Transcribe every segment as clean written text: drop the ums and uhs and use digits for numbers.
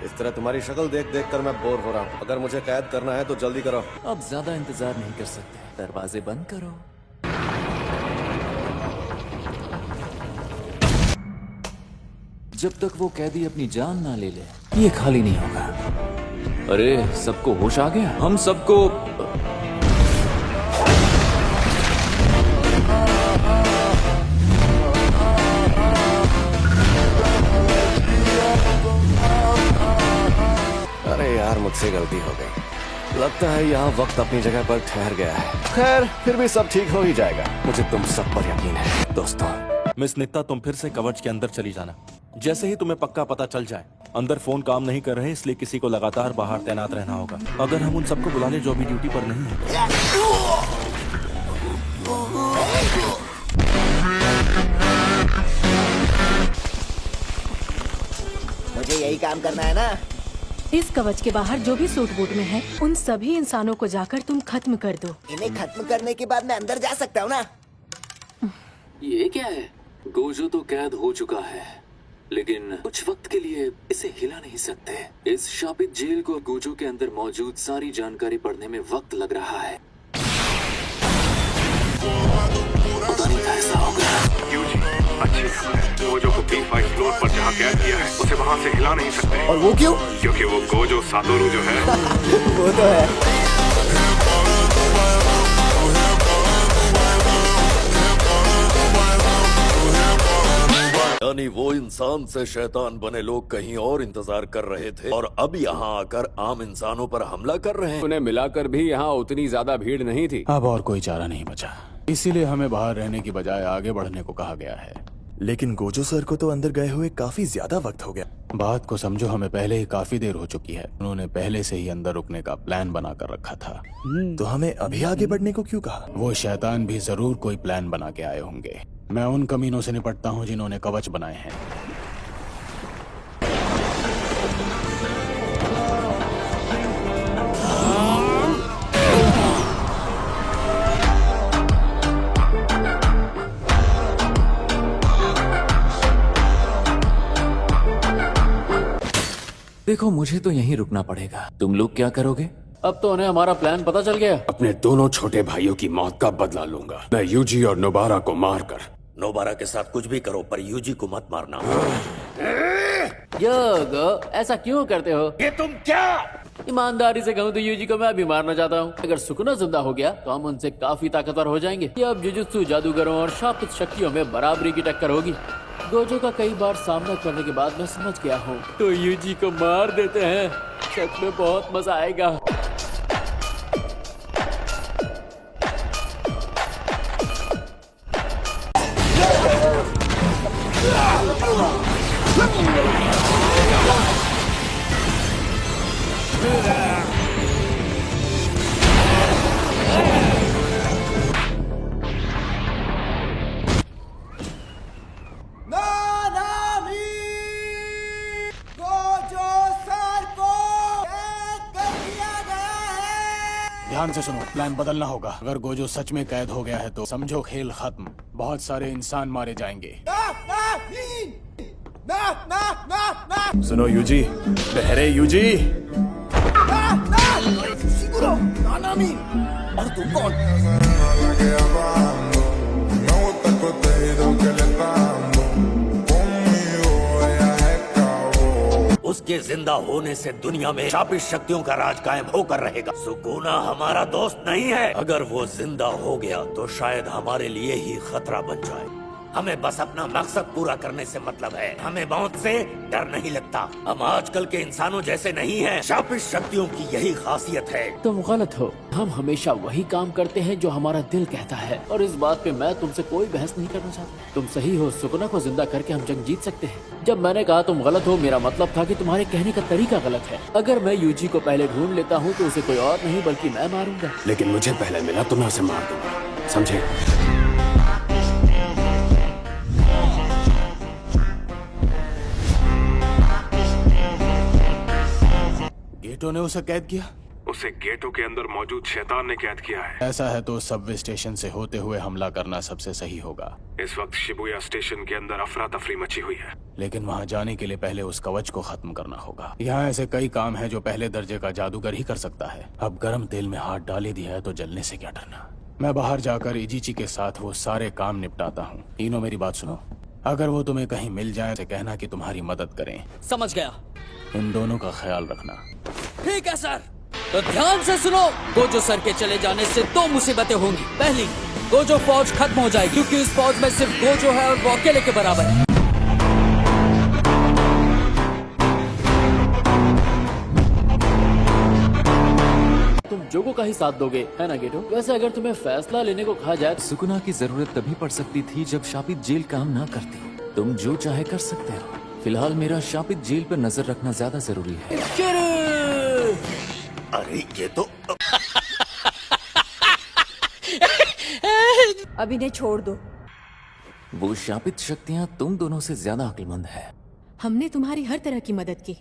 इस तरह तुम्हारी शक्ल देख देख कर मैं बोर हो रहा हूँ। अगर मुझे कैद करना है तो जल्दी करो। अब ज्यादा इंतजार नहीं कर सकते, दरवाजे बंद करो। जब तक वो कैदी अपनी जान ना ले ले, ये खाली नहीं होगा। अरे सबको होश आ गया? हम सबको अरे यार मुझसे गलती हो गई। लगता है यहाँ वक्त अपनी जगह पर ठहर गया है। खैर फिर भी सब ठीक हो ही जाएगा। मुझे तुम सब पर यकीन है दोस्तों। मिस नित्ता, तुम फिर से कवच के अंदर चली जाना। जैसे ही तुम्हें पक्का पता चल जाए अंदर फोन काम नहीं कर रहे, इसलिए किसी को लगातार बाहर तैनात रहना होगा। अगर हम उन सबको बुला ले जो अभी ड्यूटी पर नहीं है। मुझे यही काम करना है ना। इस कवच के बाहर जो भी सूट बूट में है, उन सभी इंसानों को जाकर तुम खत्म कर दो। इन्हें खत्म करने के बाद मैं अंदर जा सकता हूँ ना? ये क्या है? गोजो तो कैद हो चुका है, लेकिन कुछ वक्त के लिए इसे हिला नहीं सकते। इस शापित जेल को गोजो के अंदर मौजूद सारी जानकारी पढ़ने में वक्त लग रहा है। पता नहीं कैसा होगा। यूजी, अच्छी खबर है। गोजो को B5 फ्लोर पर जहाँ कैद किया है उसे वहाँ से हिला नहीं सकते। और वो क्यों? क्योंकि वो गोजो सातोरू जो है वो तो है। यानी वो इंसान से शैतान बने लोग कहीं और इंतजार कर रहे थे और अब यहाँ आकर आम इंसानों पर हमला कर रहे हैं। उन्हें मिलाकर भी यहाँ उतनी ज्यादा भीड़ नहीं थी। अब और कोई चारा नहीं बचा, इसीलिए हमें बाहर रहने की बजाय आगे बढ़ने को कहा गया है। लेकिन गोजो सर को तो अंदर गए हुए काफी ज्यादा वक्त हो गया। बात को समझो, हमें पहले ही काफी देर हो चुकी है। उन्होंने पहले से ही अंदर रुकने का प्लान बना कर रखा था। तो हमें अभी आगे बढ़ने को क्यों कहा? वो शैतान भी जरूर कोई प्लान बना के आए होंगे। मैं उन कमीनों से निपटता हूँ जिन्होंने कवच बनाए हैं। देखो मुझे तो यहीं रुकना पड़ेगा। तुम लोग क्या करोगे? अब तो उन्हें हमारा प्लान पता चल गया। अपने दोनों छोटे भाइयों की मौत का बदला लूंगा मैं, यूजी और नोबारा को मारकर। नोबारा के साथ कुछ भी करो पर यूजी को मत मारना। योगो, ऐसा क्यों करते हो? ये तुम क्या? ईमानदारी से कहूँ तो यूजी को मैं भी मारना चाहता हूँ। अगर सुकुना जिंदा हो गया तो हम उनसे काफी ताकतवर हो जाएंगे। ये अब जुजुत्सु जादूगरों और शापित शक्तियों में बराबरी की टक्कर होगी। गोजो का कई बार सामना करने के बाद मैं समझ गया हूँ, तो यूजी को मार देते हैं। सच में बहुत मजा आएगा। ध्यान से सुनो, प्लान बदलना होगा। अगर गोजो सच में कैद हो गया है तो समझो खेल खत्म। बहुत सारे इंसान मारे जाएंगे। सुनो यूजी, बहरे यूजी। और तुम कौन? उसके जिंदा होने से दुनिया में शापित शक्तियों का राज कायम होकर रहेगा। सुकूना हमारा दोस्त नहीं है। अगर वो जिंदा हो गया तो शायद हमारे लिए ही खतरा बन जाए। हमें बस अपना मकसद पूरा करने से मतलब है। हमें मौत से डर नहीं लगता। हम आजकल के इंसानों जैसे नहीं हैं। शापित शक्तियों की यही खासियत है। तुम गलत हो। हम हमेशा वही काम करते हैं जो हमारा दिल कहता है, और इस बात पे मैं तुमसे कोई बहस नहीं करना चाहता। तुम सही हो, सुकुना को जिंदा करके हम जंग जीत सकते हैं। जब मैंने कहा तुम गलत हो, मेरा मतलब था कि तुम्हारे कहने का तरीका गलत है। अगर मैं यूजी को पहले ढूंढ लेता हूँ तो उसे कोई और नहीं बल्कि मैं मारूंगा। लेकिन मुझे पहले मिला तो मैं उसे मार दूंगा, समझे? गेटो ने उसे कैद किया। उसे गेटो के अंदर मौजूद शैतान ने कैद किया है। ऐसा है तो सबवे स्टेशन से होते हुए हमला करना सबसे सही होगा। इस वक्त शिबुया स्टेशन के अंदर अफरा तफरी मची हुई है। लेकिन वहाँ जाने के लिए पहले उस कवच को खत्म करना होगा। यहाँ ऐसे कई काम हैं जो पहले दर्जे का जादूगर ही कर सकता है। अब गर्म तेल में हाथ डाल ही दिया है तो जलने से क्या डरना। मैं बाहर जाकर इजीची के साथ वो सारे काम निपटाता हूँ। तीनों मेरी बात सुनो, अगर वो तुम्हें कहीं मिल जाए तो कहना कि तुम्हारी मदद करें। समझ गया। इन दोनों का ख्याल रखना। ठीक है सर। तो ध्यान से सुनो, गोजो सर के चले जाने से दो मुसीबतें होंगी। पहली, गोजो फौज खत्म हो जाएगी क्योंकि इस फौज में सिर्फ गोजो है और वो अकेले के बराबर है। तुम जोगो का ही साथ दोगे, है ना गेटो? वैसे अगर तुम्हें फैसला लेने को कहा जाए, सुकुना की जरूरत तभी पड़ सकती थी जब शापित जेल काम ना करती। तुम जो चाहे कर सकते हो। फिलहाल मेरा शापित जेल पर नजर रखना ज्यादा जरूरी है। अरे ये तो अब इन्हें छोड़ दो। वो शापित शक्तियाँ तुम दोनों से ज्यादा अक्लमंद है। हमने तुम्हारी हर तरह की मदद की।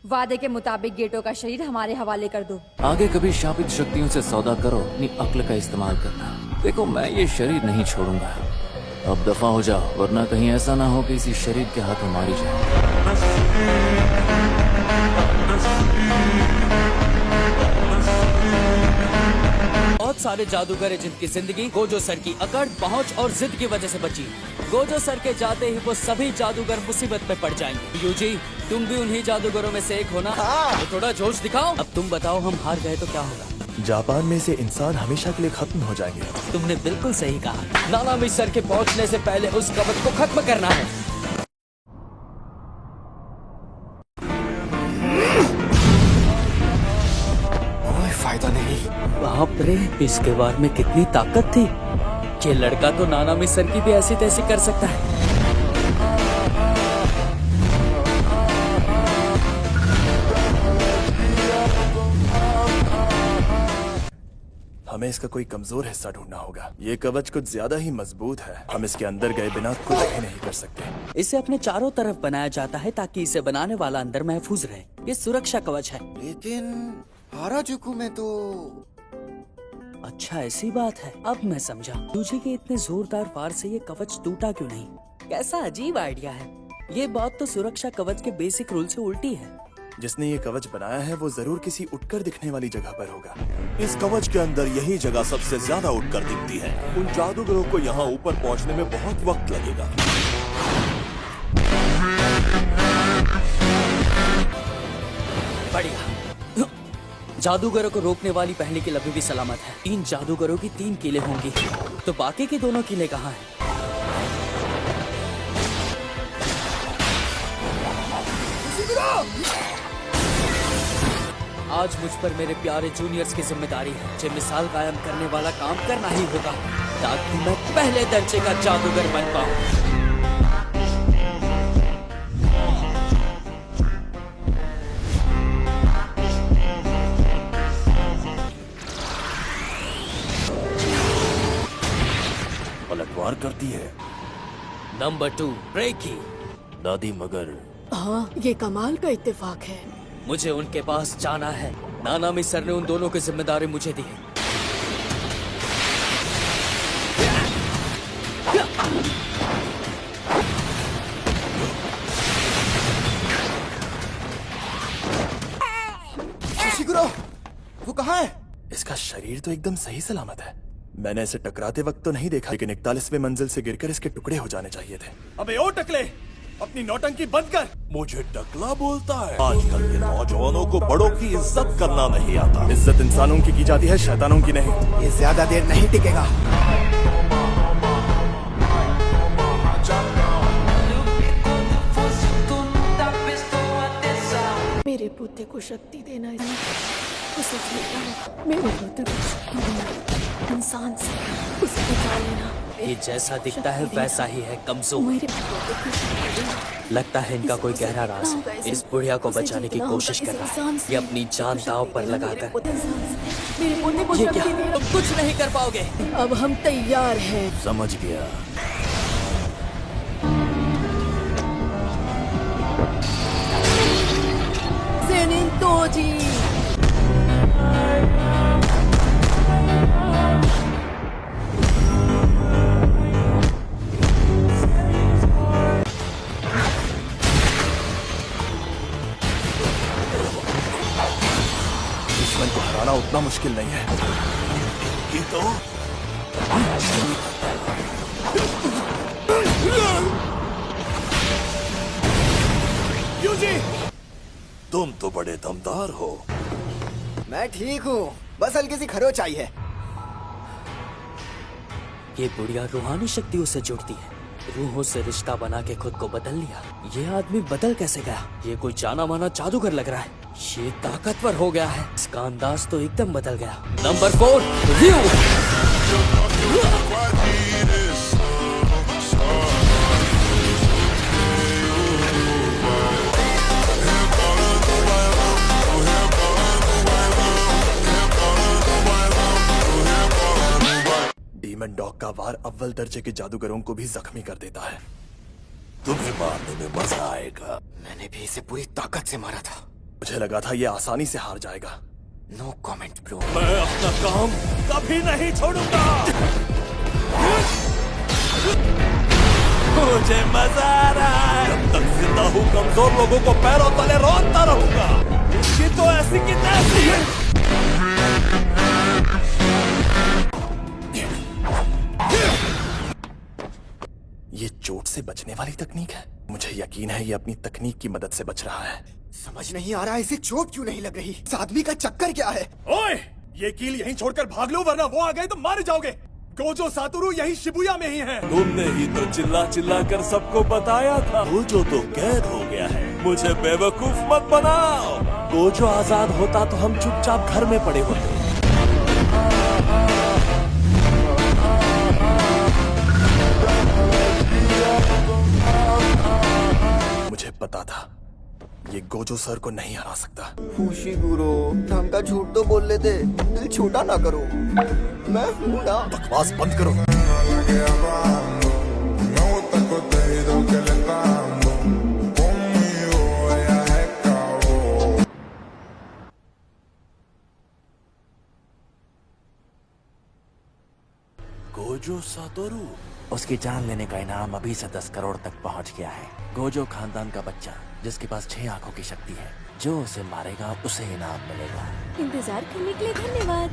वादे के मुताबिक गेटो का शरीर हमारे हवाले कर दो। आगे कभी शापित शक्तियों से सौदा करो, अपनी अक्ल का इस्तेमाल करना। देखो, मैं ये शरीर नहीं छोड़ूंगा। अब दफा हो जाओ, वरना कहीं ऐसा ना हो कि इसी शरीर के हाथों मारी जाए। बहुत सारे जादूगर हैं जिनकी जिंदगी गोजो सर की अकड़, पहुंच और जिद की वजह से बची। गोजो सर के जाते ही वो सभी जादूगर मुसीबत में पड़ जाएंगे। यूजी, तुम भी उन्हीं जादूगरों में से एक हो ना? तो थोड़ा जोश दिखाओ। अब तुम बताओ, हम हार गए तो क्या होगा? जापान में से इंसान हमेशा के लिए खत्म हो जाएंगे। तुमने बिल्कुल सही कहा। नानामी सर के पहुंचने से पहले उस कवच को खत्म करना है। कोई फायदा नहीं। बाप रे, इसके बार में कितनी ताकत थी। ये लड़का तो नानामी सर की भी ऐसी तैसी कर सकता है। हमें इसका कोई कमजोर हिस्सा ढूंढना होगा। ये कवच कुछ ज्यादा ही मजबूत है। हम इसके अंदर गए बिना कुछ भी नहीं कर सकते। इसे अपने चारों तरफ बनाया जाता है ताकि इसे बनाने वाला अंदर महफूज रहे। ये सुरक्षा कवच है। लेकिन हाराजुकु में तो अच्छा, ऐसी बात है। अब मैं समझा। यूजी के इतने जोरदार वार से ये कवच टूटा क्यों नहीं। कैसा अजीब आइडिया है। ये बात तो सुरक्षा कवच के बेसिक रूल से उल्टी है। जिसने ये कवच बनाया है वो जरूर किसी उठकर दिखने वाली जगह पर होगा। इस कवच के अंदर यही जगह सबसे ज्यादा उठकर दिखती है। उन जादूगरों को यहाँ ऊपर पहुँचने में बहुत वक्त लगेगा। बढ़िया। जादूगरों को रोकने वाली पहली कील अभी भी सलामत है। 3 जादूगरों की 3 कीलें होंगी, तो बाकी की दोनों कीलें कहाँ हैं? आज मुझ पर मेरे प्यारे जूनियर्स की जिम्मेदारी है। मुझे मिसाल कायम करने वाला काम करना ही होगा ताकि मैं पहले दर्जे का जादूगर बन पाऊं। पलटवार करती है। नंबर 2, ब्रेकी। दादी मगर हाँ, ये कमाल का इत्तेफाक है। मुझे उनके पास जाना है। नानामी सर ने उन दोनों की जिम्मेदारी मुझे दी है। शिशिकुरो, वो कहाँ है? इसका शरीर तो एकदम सही सलामत है। मैंने इसे टकराते वक्त तो नहीं देखा, लेकिन 41वें मंजिल से गिरकर इसके टुकड़े हो जाने चाहिए थे। अबे ओ टकले, अपनी नौटंकी बंद कर। मुझे टकला बोलता है। आजकल के नौजवानों को बड़ों की इज्जत करना नहीं आता। इज्जत इंसानों की जाती है, शैतानों की नहीं। ये ज्यादा देर नहीं टिकेगा। मेरे पोते को शक्ति देना है। तो सच में मेरे पोते को शक्ति देना, इंसान से उसे बचा लेना। ये जैसा दिखता है वैसा ही है, कमजोर। मेरे पोते को शक्ति देना। लगता है इनका कोई गहरा राज है। इस बुढ़िया को बचाने की कोशिश कर रहा है। ये अपनी जान दांव पर लगाकर। मेरे पोते को ये शक्ति क्या? देना। तुम कुछ नहीं कर पाओगे। अब हम तैयार हैं। समझ गया। Zenin Toji. दुश्मन को हराना उतना मुश्किल नहीं है। ये तो यूजी, तुम तो बड़े दमदार हो। मैं ठीक हूँ, बस हल्की सी खरोच आई है। ये बुढ़िया रूहानी शक्तियों से जुड़ती है, रूहों से रिश्ता बना के खुद को बदल लिया। ये आदमी बदल कैसे गया? ये कोई जाना माना जादूगर लग रहा है। ये ताकतवर हो गया है। इसका अंदाज तो एकदम बदल गया। Number 4 view. डीमन डॉग का वार अव्वल दर्जे के जादूगरों को भी जख्मी कर देता है। तुम्हें मारने में मजा आएगा। मैंने भी इसे पूरी ताकत से मारा था। मुझे लगा था ये आसानी से हार जाएगा। No comment bro. मैं अपना काम कभी नहीं छोड़ूंगा। मुझे मजा आ रहा है। जब तक जिंदा हूँ कमजोर लोगों को पैरों तले रोता रहूंगा। ये तो ऐसी की तैसी है। ये चोट से बचने वाली तकनीक है। मुझे यकीन है ये अपनी तकनीक की मदद से बच रहा है। समझ नहीं आ रहा इसे चोट क्यों नहीं लग रही। इस आदमी का चक्कर क्या है? ओए, ये कील यहीं छोड़कर भाग लो वरना वो आ गए तो मारे जाओगे। गोजो सातोरू यही शिबुया में ही है। तुमने ही तो चिल्ला चिल्ला कर सबको बताया था। गोजो तो कैद हो गया है। मुझे बेवकूफ मत बनाओ। गोजो आजाद होता तो हम चुपचाप घर में पड़े होते। मुझे पता था ये गोजो सर को नहीं हरा सकता। खुशी गुरु, ढंग का झूठ तो बोल लेते। दिल छोटा ना करो, मैं हूँ ना। बकवास बंद करो। गोजो सातोरू, उसकी जान लेने का इनाम अभी से 10 करोड़ तक पहुंच गया है। गोजो खानदान का बच्चा जिसके पास 6 आंखों की शक्ति है, जो उसे मारेगा उसे इनाम मिलेगा। इंतजार करने के लिए धन्यवाद।